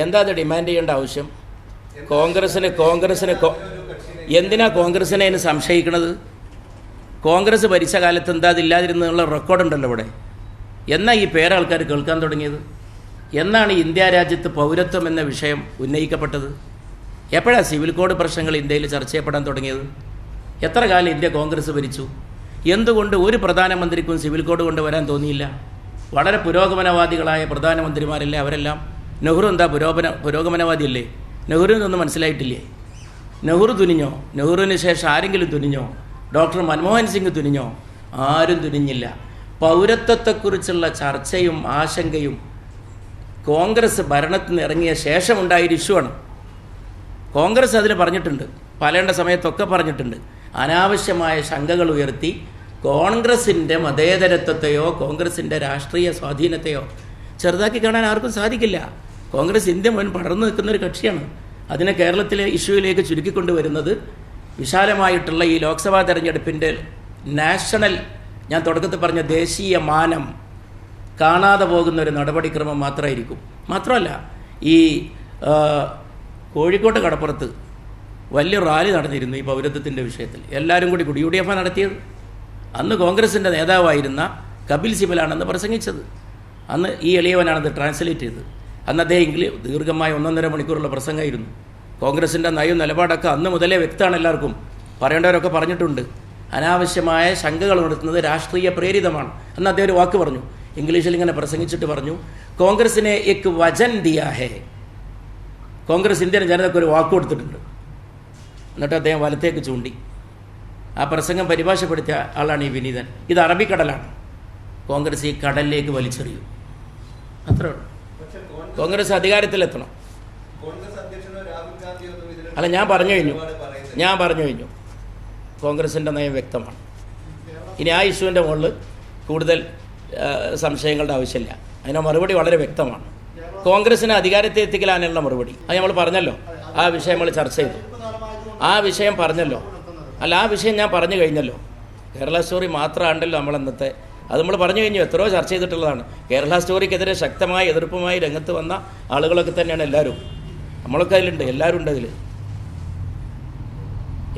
എന്താ അത് ഡിമാൻഡ് ചെയ്യേണ്ട ആവശ്യം? കോൺഗ്രസിന് എന്തിനാ കോൺഗ്രസിനെ അതിന് സംശയിക്കണത്? കോൺഗ്രസ് ഭരിച്ച കാലത്ത് എന്താ അതില്ലാതിരുന്നുള്ള റെക്കോർഡുണ്ടല്ലോ ഇവിടെ. എന്നാ ഈ പേരാൾക്കാർ കേൾക്കാൻ തുടങ്ങിയത്? എന്നാണ് ഇന്ത്യ രാജ്യത്ത് പൗരത്വം എന്ന വിഷയം ഉന്നയിക്കപ്പെട്ടത്? എപ്പോഴാണ് സിവിൽ കോഡ് പ്രശ്നങ്ങൾ ഇന്ത്യയിൽ ചർച്ച ചെയ്യപ്പെടാൻ തുടങ്ങിയത്? എത്ര കാലം ഇന്ത്യ കോൺഗ്രസ് ഭരിച്ചു? എന്തുകൊണ്ട് ഒരു പ്രധാനമന്ത്രിക്കും സിവിൽ കോഡ് കൊണ്ടുവരാൻ തോന്നിയില്ല? വളരെ പുരോഗമനവാദികളായ പ്രധാനമന്ത്രിമാരല്ലേ അവരെല്ലാം. നെഹ്റു എന്താ പുരോഗമനവാദിയല്ലേ? നെഹ്റുവിനൊന്നും മനസ്സിലായിട്ടില്ലേ? നെഹ്റു തുനിഞ്ഞോ? നെഹ്റുവിന് ശേഷം ആരെങ്കിലും തുനിഞ്ഞോ? ഡോക്ടർ മൻമോഹൻ സിംഗ് തുനിഞ്ഞോ? ആരും തുനിഞ്ഞില്ല. പൗരത്വത്തെക്കുറിച്ചുള്ള ചർച്ചയും ആശങ്കയും കോൺഗ്രസ് ഭരണത്തിൽ നിന്ന് ഇറങ്ങിയ ശേഷം ഉണ്ടായൊരു ഇഷ്യൂ ആണ്. കോൺഗ്രസ് അതിൽ പറഞ്ഞിട്ടുണ്ട്, പറയേണ്ട സമയത്തൊക്കെ പറഞ്ഞിട്ടുണ്ട്. അനാവശ്യമായ ശങ്കകൾ ഉയർത്തി കോൺഗ്രസിൻ്റെ മതേതരത്വത്തെയോ കോൺഗ്രസിൻ്റെ രാഷ്ട്രീയ സ്വാധീനത്തെയോ ചെറുതാക്കി കാണാൻ ആർക്കും സാധിക്കില്ല. കോൺഗ്രസ് ഇന്ത്യ മുൻ പടർന്നു നിൽക്കുന്നൊരു കക്ഷിയാണ്. അതിനെ കേരളത്തിലെ ഇഷ്യൂയിലേക്ക് ചുരുക്കിക്കൊണ്ടുവരുന്നത് വിശാലമായിട്ടുള്ള ഈ ലോക്സഭാ തെരഞ്ഞെടുപ്പിൻ്റെ നാഷണൽ, ഞാൻ തുടക്കത്തിൽ പറഞ്ഞ ദേശീയ മാനം കാണാതെ പോകുന്ന ഒരു നടപടിക്രമം മാത്രമായിരിക്കും. മാത്രമല്ല, ഈ കോഴിക്കോട്ട് കടപ്പുറത്ത് വലിയ റാലി നടന്നിരുന്നു ഈ പൗരത്വത്തിൻ്റെ വിഷയത്തിൽ. എല്ലാവരും കൂടി UDF നടത്തിയത്. അന്ന് കോൺഗ്രസിൻ്റെ നേതാവായിരുന്ന കപിൽ സിബലാണെന്ന് പ്രസംഗിച്ചത്. അന്ന് ഈ എളിയവനാണത് ട്രാൻസ്ലേറ്റ് ചെയ്തത്. അന്ന് അദ്ദേഹം ദീർഘമായ 1.5 മണിക്കൂറുള്ള പ്രസംഗമായിരുന്നു. കോൺഗ്രസിൻ്റെ നയവും നിലപാടൊക്കെ അന്ന് മുതലേ വ്യക്തമാണ്, എല്ലാവർക്കും പറയേണ്ടവരൊക്കെ പറഞ്ഞിട്ടുണ്ട്. അനാവശ്യമായ ശങ്കകൾ നടത്തുന്നത് രാഷ്ട്രീയ പ്രേരിതമാണ്. അന്ന് അദ്ദേഹം ഒരു വാക്ക് പറഞ്ഞു, ഇംഗ്ലീഷിൽ ഇങ്ങനെ പ്രസംഗിച്ചിട്ട് പറഞ്ഞു, കോൺഗ്രസിനെ എക്ക് വചൻ ദിയാ ഹേ. കോൺഗ്രസ് ഇന്ത്യൻ ജനതയ്ക്ക് ഒരു വാക്ക് കൊടുത്തിട്ടുണ്ട്. എന്നിട്ട് അദ്ദേഹം വലത്തേക്ക് ചൂണ്ടി. ആ പ്രസംഗം പരിഭാഷപ്പെടുത്തിയ ആളാണ് ഈ വിനീതൻ. ഇത് അറബിക്കടലാണ്, കോൺഗ്രസ് ഈ കടലിലേക്ക് വലിച്ചെറിയും. അത്രേ ഉള്ളൂ. കോൺഗ്രസ് അധികാരത്തിലെത്തണം. അല്ല, ഞാൻ പറഞ്ഞു കഴിഞ്ഞു കോൺഗ്രസിൻ്റെ നയം വ്യക്തമാണ്. ഇനി ആ ഇഷ്യൂവിൻ്റെ മുകളിൽ കൂടുതൽ സംശയങ്ങളുടെ ആവശ്യമില്ല. അതിന് മറുപടി വളരെ വ്യക്തമാണ്. കോൺഗ്രസിന് അധികാരത്തെ എത്തിക്കലാനുള്ള മറുപടി അത് നമ്മൾ പറഞ്ഞല്ലോ. ആ വിഷയം നമ്മൾ ചർച്ച ചെയ്തു. ആ വിഷയം പറഞ്ഞല്ലോ. അല്ല, ആ വിഷയം ഞാൻ പറഞ്ഞു കഴിഞ്ഞല്ലോ. കേരള സ്റ്റോറി മാത്രമാണല്ലോ നമ്മളന്നത്തെ. അത് നമ്മൾ പറഞ്ഞു കഴിഞ്ഞു, എത്രയോ ചർച്ച ചെയ്തിട്ടുള്ളതാണ്. കേരള സ്റ്റോറിക്കെതിരെ ശക്തമായ എതിർപ്പുമായി രംഗത്ത് വന്ന ആളുകളൊക്കെ തന്നെയാണ് എല്ലാവരും. നമ്മളൊക്കെ അതിലുണ്ട്, എല്ലാവരും ഉണ്ട് അതിൽ.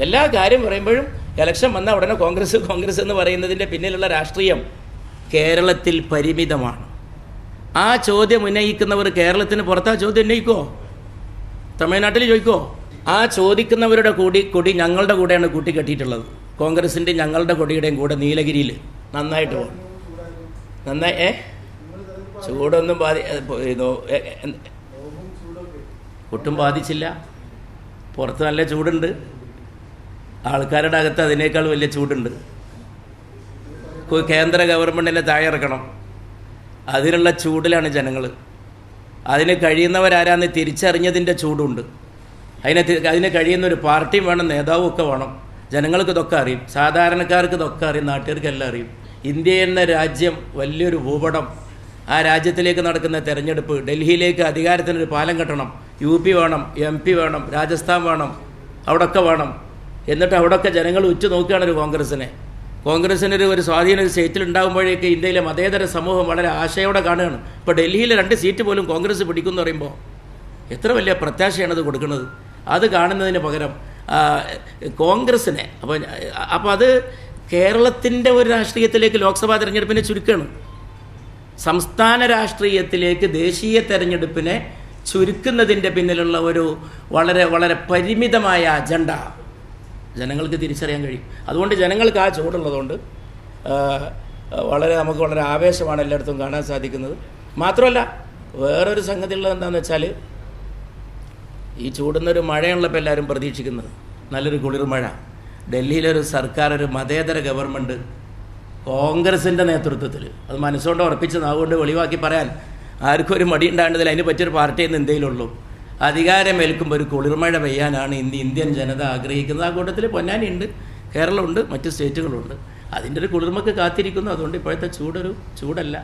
എല്ലാ കാര്യം പറയുമ്പോഴും ഇലക്ഷൻ വന്ന ഉടനെ കോൺഗ്രസ് എന്ന് പറയുന്നതിൻ്റെ പിന്നിലുള്ള രാഷ്ട്രീയം കേരളത്തിൽ പരിമിതമാണ്. ആ ചോദ്യം ഉന്നയിക്കുന്നവർ കേരളത്തിന് പുറത്താ ചോദ്യം ഉന്നയിക്കോ? തമിഴ്നാട്ടിൽ ചോദിക്കോ? ആ ചോദിക്കുന്നവരുടെ കൊടി ഞങ്ങളുടെ കൂടെയാണ് കൂട്ടിക്കെട്ടിയിട്ടുള്ളത്. കോൺഗ്രസിൻ്റെ ഞങ്ങളുടെ കൊടിയുടെയും കൂടെ നീലഗിരിയിൽ നന്നായിട്ട് പോകും. നന്നായി ചൂടൊന്നും ഒട്ടും ബാധിച്ചില്ല. പുറത്ത് നല്ല ചൂടുണ്ട്, ആൾക്കാരുടെ അകത്ത് അതിനേക്കാൾ വലിയ ചൂടുണ്ട്. കേന്ദ്ര ഗവൺമെൻറ്റിനെ താഴെ ഇറക്കണം, അതിനുള്ള ചൂടിലാണ് ജനങ്ങൾ. അതിന് കഴിയുന്നവരാരാന്ന് തിരിച്ചറിഞ്ഞതിൻ്റെ ചൂടുണ്ട്. അതിന് കഴിയുന്നൊരു പാർട്ടിയും വേണം, നേതാവും ഒക്കെ വേണം. ജനങ്ങൾക്ക് ഇതൊക്കെ അറിയും, സാധാരണക്കാർക്ക് ഇതൊക്കെ അറിയും, നാട്ടുകാർക്ക് എല്ലാം അറിയും. ഇന്ത്യ എന്ന രാജ്യം വലിയൊരു ഭൂപടം. ആ രാജ്യത്തിലേക്ക് നടക്കുന്ന തെരഞ്ഞെടുപ്പ്, ഡൽഹിയിലേക്ക് അധികാരത്തിനൊരു പാലം കെട്ടണം. UP വേണം, MP വേണം, രാജസ്ഥാൻ വേണം, അവിടെയൊക്കെ വേണം. എന്നിട്ട് അവിടെയൊക്കെ ജനങ്ങൾ ഉറ്റുനോക്കുകയാണ് ഒരു കോൺഗ്രസ്സിനൊരു സ്വാധീന സ്റ്റേറ്റിൽ ഉണ്ടാകുമ്പോഴേക്ക് ഇന്ത്യയിലെ മതേതര സമൂഹം വളരെ ആശയോടെ കാണുകയാണ്. ഇപ്പോൾ ഡൽഹിയിൽ 2 സീറ്റ് പോലും കോൺഗ്രസ് പിടിക്കുമെന്ന് പറയുമ്പോൾ എത്ര വലിയ പ്രത്യാശയാണത് കൊടുക്കുന്നത്. അത് കാണുന്നതിന് പകരം കോൺഗ്രസ്സിനെ അപ്പോൾ അത് കേരളത്തിൻ്റെ ഒരു രാഷ്ട്രീയത്തിലേക്ക് ലോക്സഭാ തെരഞ്ഞെടുപ്പിനെ ചുരുക്കുകയാണ്. സംസ്ഥാന രാഷ്ട്രീയത്തിലേക്ക് ദേശീയ തെരഞ്ഞെടുപ്പിനെ ചുരുക്കുന്നതിൻ്റെ പിന്നിലുള്ള ഒരു വളരെ വളരെ പരിമിതമായ അജണ്ട ജനങ്ങൾക്ക് തിരിച്ചറിയാൻ കഴിയും. അതുകൊണ്ട് ജനങ്ങൾക്ക് ആ ചൂടുള്ളതുകൊണ്ട് നമുക്ക് വളരെ ആവേശമാണ് എല്ലായിടത്തും കാണാൻ സാധിക്കുന്നത്. മാത്രമല്ല, വേറൊരു സംഗതി ഉള്ളത് എന്താണെന്ന് വെച്ചാൽ, ഈ ചൂടുന്നൊരു മഴയുള്ളപ്പോൾ എല്ലാവരും പ്രതീക്ഷിക്കുന്നത് നല്ലൊരു കുളിർമഴ. ഡൽഹിയിലൊരു സർക്കാർ, ഒരു മതേതര ഗവൺമെൻറ് കോൺഗ്രസിൻ്റെ നേതൃത്വത്തിൽ, അത് മനസ്സുകൊണ്ട് ഉറപ്പിച്ച് നാവുകൊണ്ട് വെളിവാക്കി പറയാൻ ആർക്കും ഒരു മടി ഉണ്ടാകേണ്ടതിൽ അതിന് പറ്റിയൊരു പാർട്ടിയെന്ന് ഇന്ത്യയിലുള്ളൂ. അധികാരമേൽക്കുമ്പോൾ ഒരു കുളിർമഴ പെയ്യാനാണ് ഇന്ത്യൻ ജനത ആഗ്രഹിക്കുന്നത്. ആ കൂട്ടത്തിൽ പൊന്നാനിയുണ്ട്, കേരളമുണ്ട്, മറ്റ് സ്റ്റേറ്റുകളുണ്ട്. അതിൻ്റെ ഒരു കുളിർമക്ക് കാത്തിരിക്കുന്നു. അതുകൊണ്ട് ഇപ്പോഴത്തെ ചൂടൊരു ചൂടല്ല.